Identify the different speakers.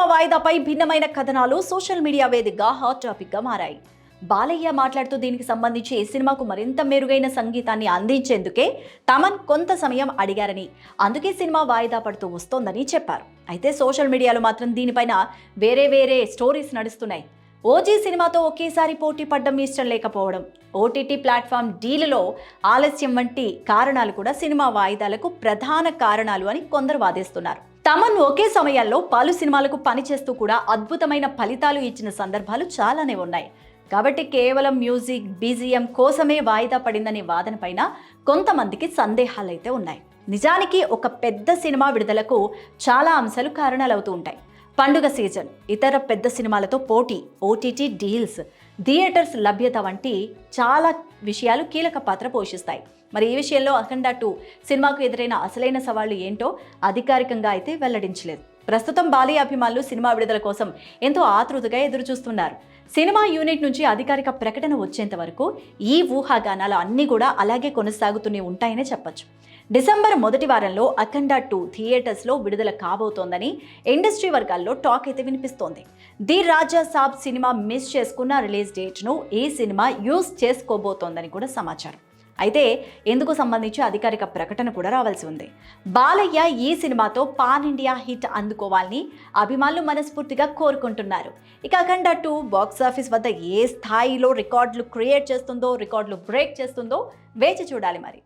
Speaker 1: వాయిదాపై భిన్నమైన కథనాలు social media వేదికగా హాట్ టాపిక్ గా మారాయి. బాలయ్య మాట్లాడుతూ దీనికి సంబంధించి ఈ సినిమాకు మరింత మెరుగైన సంగీతాన్ని అందించేందుకే తమన్ కొంత సమయం అడిగారని, అందుకే సినిమా వాయిదా పడుతూ వస్తోందని చెప్పారు. అయితే సోషల్ మీడియాలో మాత్రం దీనిపైన వేరే స్టోరీస్ నడుస్తున్నాయి. ఓజీ సినిమాతో ఒకేసారి పోటీ పడ్డం ఇష్టం లేకపోవడం, ఓటీటీ ప్లాట్ఫామ్ డీలులో ఆలస్యం వంటి కారణాలు కూడా సినిమా వాయిదాలకు ప్రధాన కారణాలు అని కొందరు వాదిస్తున్నారు. తమన్ ఒకే సమయాల్లో పలు సినిమాలకు పనిచేస్తూ కూడా అద్భుతమైన ఫలితాలు ఇచ్చిన సందర్భాలు చాలానే ఉన్నాయి. కాబట్టి కేవలం మ్యూజిక్ బీజిఎం కోసమే వాయిదా పడిందనే వాదన పైన కొంతమందికి సందేహాలైతే ఉన్నాయి. నిజానికి ఒక పెద్ద సినిమా విడుదలకు చాలా అంశాలు కారణాలవుతూ ఉంటాయి. పండుగ సీజన్, ఇతర పెద్ద సినిమాలతో పోటీ, ఓటీటీ డీల్స్, థియేటర్స్ లభ్యత వంటి చాలా విషయాలు కీలక పాత్ర పోషిస్తాయి. మరి ఈ విషయంలో అఖండ 2 సినిమాకు ఎదురైన అసలైన సవాళ్లు ఏంటో అధికారికంగా అయితే వెల్లడించలేదు. ప్రస్తుతం బాలయ్య అభిమానులు సినిమా విడుదల కోసం ఎంతో ఆతృతగా ఎదురుచూస్తున్నారు. సినిమా యూనిట్ నుంచి అధికారిక ప్రకటన వచ్చేంత వరకు ఈ ఊహాగానాలు అన్నీ కూడా అలాగే కొనసాగుతూనే ఉంటాయనే చెప్పొచ్చు. డిసెంబర్ మొదటి వారంలో అఖండ 2 థియేటర్స్లో విడుదల కాబోతోందని ఇండస్ట్రీ వర్గాల్లో టాక్ అయితే వినిపిస్తోంది. The Raja Saab cinema miss చేసుకున్న రిలీజ్ డేట్ను ఈ సినిమా యూజ్ చేసుకోబోతోందని కూడా సమాచారం. అయితే ఇందుకు సంబంధించి అధికారిక ప్రకటన కూడా రావాల్సి ఉంది. బాలయ్య ఈ సినిమాతో పాన్ ఇండియా హిట్ అందుకోవాలని అభిమానులు మనస్ఫూర్తిగా కోరుకుంటున్నారు. ఇక అఖండ 2 బాక్సాఫీస్ వద్ద ఏ స్థాయిలో రికార్డులు క్రియేట్ చేస్తుందో, రికార్డులు బ్రేక్ చేస్తుందో వేచి చూడాలి మరి.